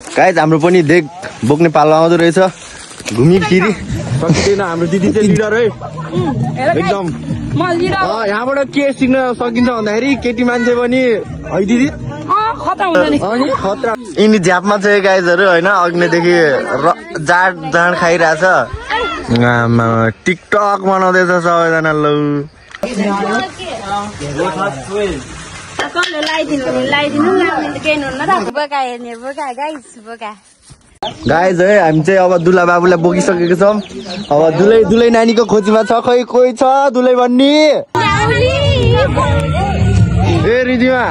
guys हाम्रो पनि देख बोक्ने पालो आउँदो रहेछ घुमी फिरी सक्दैन हाम्रो दिदी चाहिँ लिडर है एकदम यहाँबाट के सिक्न सकिन्छ भन्दाखेरि केटी मान्छे पनि है दिदी खतरा यिनी झ्यापमा छ गाइजहरु हैन अग्निदेखि जाड खाइरहेछ टिकटक बनाउँदैछ सबैजना लौ गाइज है हामी चाहिँ अब दुला बाबुलाई बोकिसकेको छौँ अब दुलै नानीको खोजीमा छ खै कोही छ दुलै भन्ने ए रिदिमा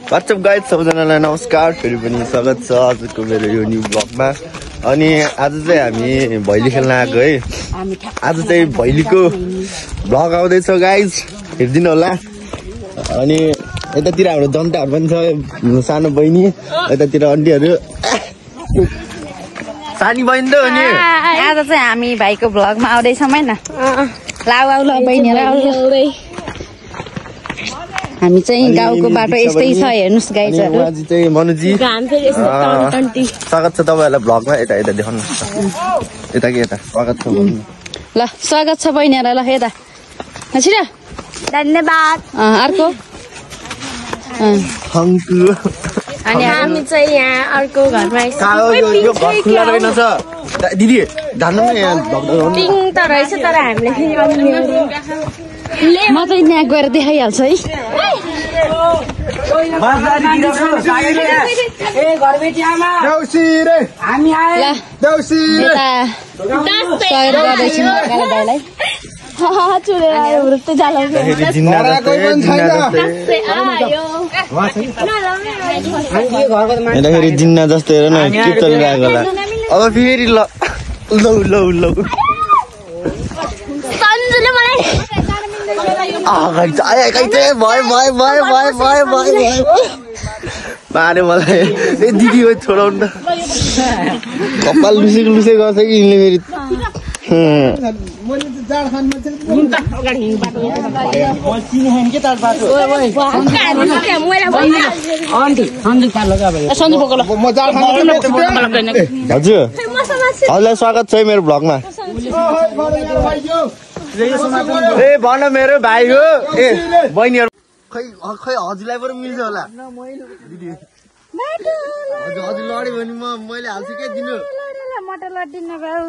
व्हाट्सअप गाइज सबैजनालाई नमस्कार फेरि पनि स्वागत छ आजको मेरो यो न्यू ब्लगमा अनि आज चाहिँ हामी भैली खेल्न आएको है आज चाहिँ भैलीको ब्लग आउँदैछ गाइज हेरिदिनु होला अनि यतातिर हाम्रो जनताहरू पनि छ सानो बहिनी यतातिर आन्टीहरू सानी बहिनी त हो नि आज चाहिँ हामी भाइको भ्लगमा आउँदैछौँ हैन लाउ आउ ल बहिनीहरु आउ हामी चाहिँ गाउँको बाटो यस्तै छ हेर्नुस् गाइजहरु उहाँजी चाहिँ मनुजी स्वागत छ तपाईहरुलाई भ्लगमा यता देखाउनु यता के यता स्वागत छ ल स्वागत छ बहिनीहरुलाई ल यता छिर धन्यवाद अर्को अनि हामी चाहिँ यहाँ अर्को घरमा यो घर खुल्ला रहेनछ दिदी धान्नु न यहाँ पिङ त रहेछ तर हामीले म त यहाँ गएर देखाइहाल्छु है हेर्दाखेरि जिन्ना जस्तो हेर न के चलिरहेको होला अब फेरि ल मारे मलाई ए दिदी हो छोडाउनु त कपाल लुसे गर्छ कि यिनले फेरि हजुरलाई स्वागत छ मेरो भ्लगमा ए भन मेरो भाइ हो ए बहिनीहरु खै हजुरलाई पनि मिल्छ होला हजुर लड्यो भने मैले हाल्छु के दिनु मटर लड्दिनु बाउ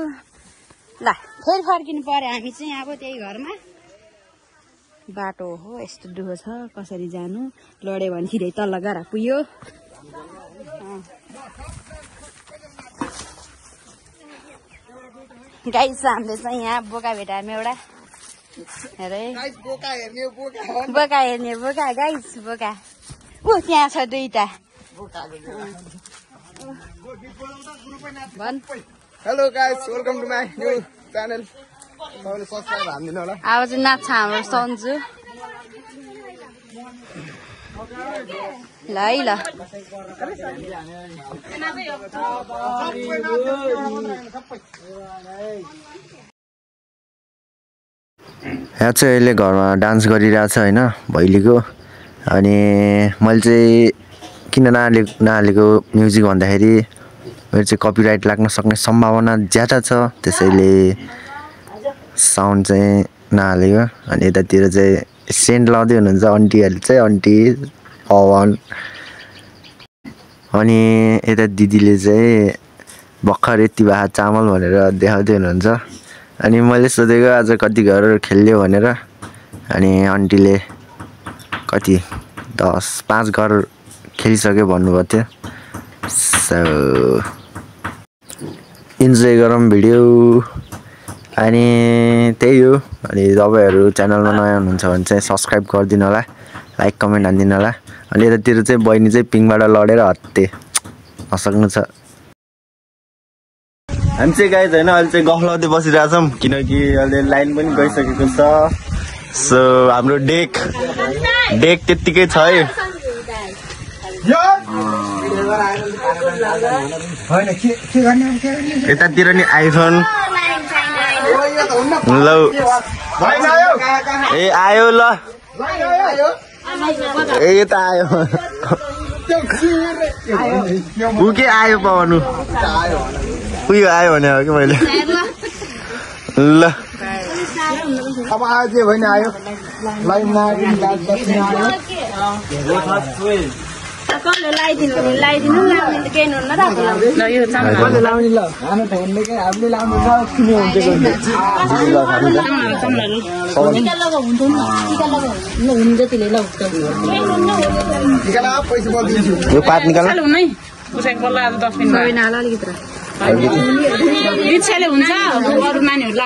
ल फेरि फर्किनु पर्यो हामी चाहिँ अब त्यही घरमा बाटो हो यस्तो दुःख छ कसरी जानु लड्यो भने सिधै तल्ल गएर पुग्यो गाइस हामीले चाहिँ यहाँ बोका भेटायौँ एउटा हेरे बोका हेर्ने गाइस बोका ऊ त्यहाँ छ दुईटा भन hello guys welcome to my new channel तपाईले सब्स्क्राइब हान्दिनु होला अब चाहिँ नाच्छ हाम्रो सन्जु ल है ल यहाँ चाहिँ अहिले घरमा डान्स गरिरहेछ हैन भैलीको अनि मैले चाहिँ किन नहालेको म्युजिक भन्दाखेरि मेरो चाहिँ कपिराइट लाग्न सक्ने सम्भावना ज्यादा छ त्यसैले साउन्ड चाहिँ नहालेको अनि यतातिर चाहिँ सेन्ट लाउँदै हुनुहुन्छ आन्टीहरूले चाहिँ आन्टी पवन अनि यता दिदीले चाहिँ भर्खर यति भए चामल भनेर देखाउँदै हुनुहुन्छ अनि मैले सोधेको आज कति घर खेल्यो भनेर अनि आन्टीले कति 5 घर खेलिसक्यो भन्नुभएको थियो सो इन्जोय गरौँ भिडियो अनि त्यही हो अनि तपाईहरु च्यानलमा नयाँ हुनुहुन्छ भने चाहिँ सब्स्क्राइब गरिदिनु होला लाइक कमेन्ट हान्दिनु होला अनि यतातिर चाहिँ बहिनी चाहिँ पिङबाट लडेर हत्ते नसक्नु छ हामी चाहिँ गाइज हैन अहिले चाहिँ गफलाउँदै बसिरहेछौँ किनकि अहिले लाइन पनि गइसकेको छ सो हाम्रो डेक त्यतिकै छ है यतातिर नि आइफोन ल ए आयो ल ए यता आयो ऊ के आयो पवनु उयो आयो भने हो कि मैले ल अब आयो जे होइन आयो लाइनमा लाइदिनु लाउने त केही हुन्न लाउने ल खानु त हुने के हामीले लाउनु छ किन हुन्छ यो पात निकाल्नु इच्छाले हुन्छ अरू नानीहरू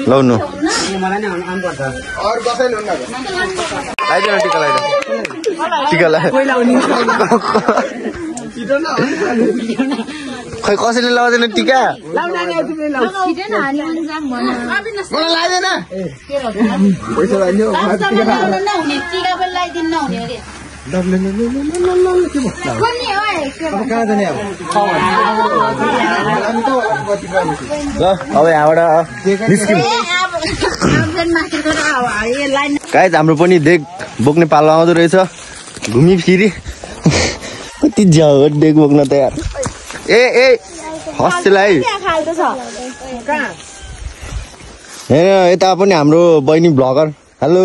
लाउनु टिका खै कसैले लगाउँदैन टिका अब यहाँबाट निस्किम गाइस हाम्रो पनि देख बोक्ने पालो आउँदो रहेछ घुमी फिरी कति जाऊ देख बोक्न त यार ए हस्तेलाई यता पनि हाम्रो बहिनी ब्लगर हेलो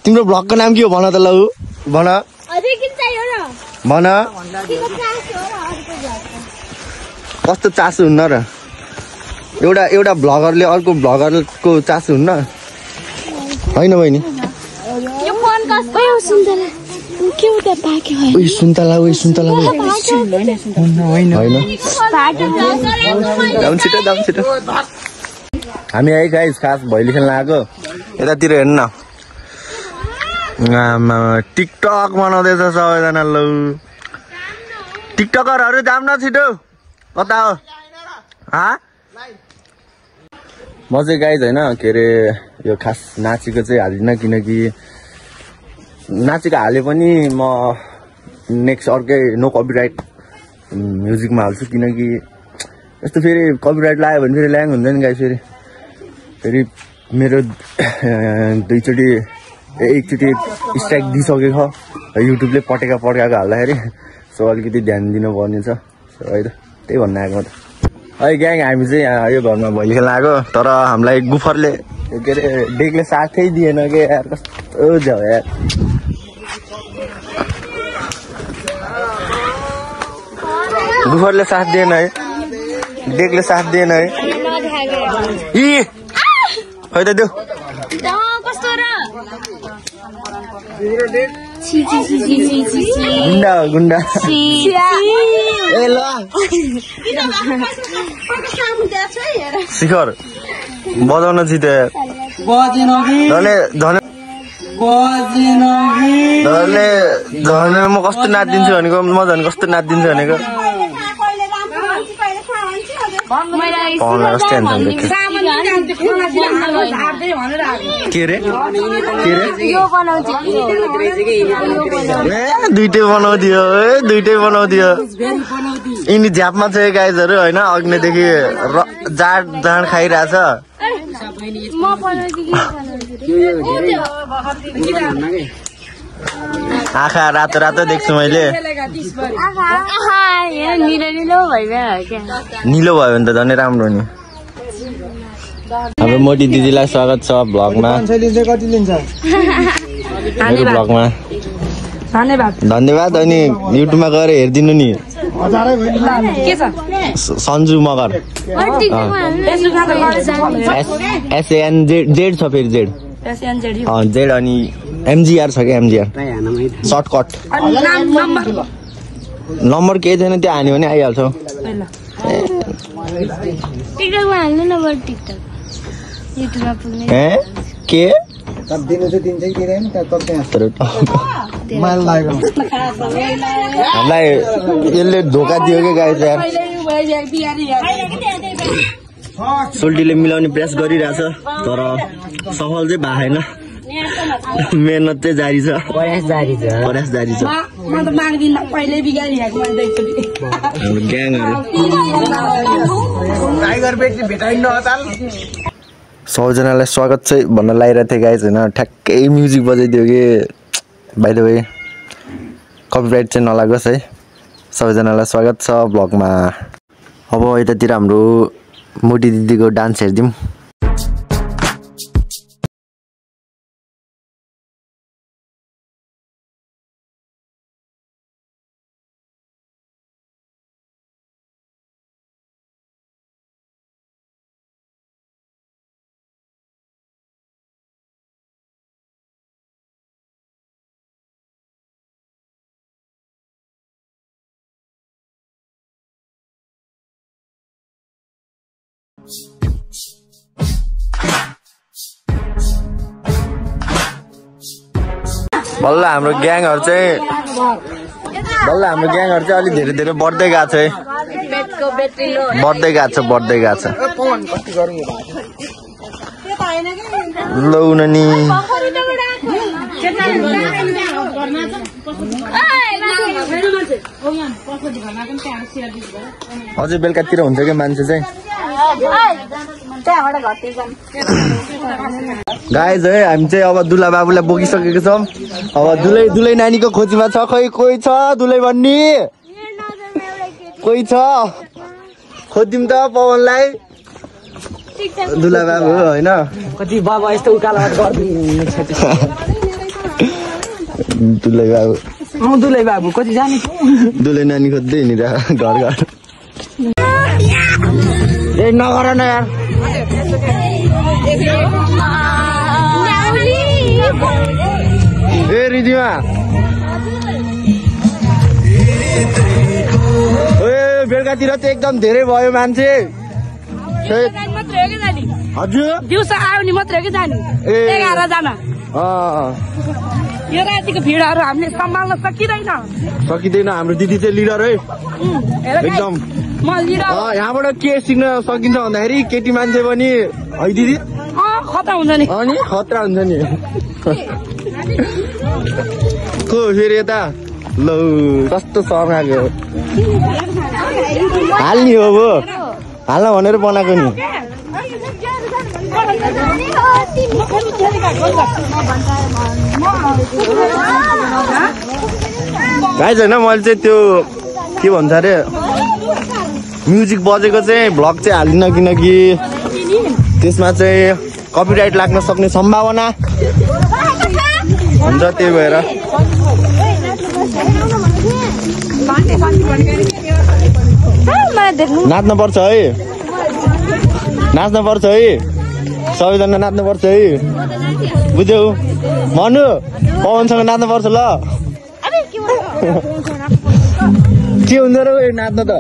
तिम्रो ब्लगको नाम के हो भन त ल भन कस्तो चासो हुन्न र एउटा ब्लगरले अर्को ब्लगरको चासो हुन्न होइन बहिनी सुन्तला छिटो हामी है गाइस खास भैली खेल्न आएको यतातिर हेर्नु न टिकटक बनाउँदैछ सबैजना लौ टिकटकरहरू जाम न छिटो कता हो म चाहिँ गाइस होइन के अरे यो खास नाचेको चाहिँ हाल्दिनँ किनकि नाचेको हाले पनि म नेक्स्ट अर्कै नो कपिराइट म्युजिकमा हाल्छु किनकि यस्तो फेरि कपिराइट लाग्यो भने फेरि ल्याङ हुन्छ नि गाइस फेरि मेरो एकचोटि स्ट्राइक दिइसकेको युट्युबले पटेकाको हाल्दाखेरि सो अलिकति ध्यान दिनुपर्ने छ है त त्यही भन्न आएको त है ग्याङ हामी चाहिँ यहाँ यो घरमा भैली खेल्न आएको तर हामीलाई गुफरले के अरे डेकले साथै दिएन कि यार कस्तो जाऊ यार गुफरले साथ दिएन है डेकले साथ दिएन है खै त त्यो गुन्डा ए ल शिखर बजाउन छिटे म कस्तो नाचिदिन्छु भनेको म झन् कस्तो नाचिदिन्छु भनेको के रे दुइटै बनाउँदियो यिनी झ्यापमा छ गाइजहरू होइन अग्निदेखि जाँड खाइरहेछ आँखा रातो देख्छु मैले निलो भयो भने त झनै राम्रो नि हाम्रो मोटी दिदीलाई स्वागत छ ब्लगमा मेरो ब्लगमा धन्यवाद अनि युट्युबमा गएर हेरिदिनु नि सन्जु मगर SANZ छ फेरि जेड अनि MGR छ क्या MGR सर्टकट नम्बर केही छैन त्यो हान्यो भने आइहाल्छ के हामीलाई यसले धोका दियो क्या गाई यार सोल्टीले मिलाउने प्रयास गरिरहेछ तर सफल चाहिँ भएन मेहनत चाहिँ जारी छ प्रयास जारी छ त माग्दिन पहिल्यै बिगारिहाल्छु मैले हाम्रो ग्याङहरू टाइगर बेटी भेटाइन्न अचाल सबैजनालाई स्वागत चाहिँ भन्न लागिरहेको थिएँ गाइज होइन ठ्याक्कै म्युजिक बजाइदियो कि बाइ द वे कपिराइट चाहिँ नलागोस् है सबैजनालाई स्वागत छ ब्लगमा अब यतातिर हाम्रो मोटी दिदीको डान्स हेरिदिउँ बल्ल हाम्रो ग्याङहरू चाहिँ अलिक धेरै धेरै बढ्दै गएको छ है बढ्दै गएको छ लौ नानी अझै बेलुकातिर हुन्छ कि मान्छे चाहिँ गाइज है हामी चाहिँ अब दुला बाबुलाई बोकिसकेको छौँ अब दुलै नानीको खोजीमा छ खै कोही छ दुलै भन्ने कोही छ खोजिदिउँ त पवनलाई दुला बाबु होइन कति बाबा यस्तो उकालो दुलै बाबु कति जाने दुलै नानी खोज्दै हिँडिरह घर ए नगर न यार ए रिदिमा बेलुकातिर चाहिँ एकदम धेरै भयो मान्छे हजुर दिउँसो आयो नि मात्रै हो कि जाने 11 जना यो रातिको भिडहरू हामीले सम्हाल्न सकिँदैन हाम्रो दिदी चाहिँ लिडर है एकदम म लिडर यहाँबाट के सिक्न सकिन्छ भन्दाखेरि केटी मान्छे पनि है दिदी खतरा हुन्छ नि अनि खतरा हुन्छ नि को फेरि यता लौ कस्तो सर्माको हाल्ने हो वो हाल्न भनेर बनाएको नि गाइज होइन मैले चाहिँ त्यो के भन्छ अरे म्युजिक बजेको चाहिँ भ्लग चाहिँ हाल्दिनँ किनकि त्यसमा चाहिँ कपिराइट लाग्न सक्ने सम्भावना हुन्छ त्यही भएर नाच्न पर्छ है सबैजना नाच्नु पर्छ है बुझ्यौ मनु पवनसँग नाच्नु पर्छ ल के हुन्छ र नाच्न त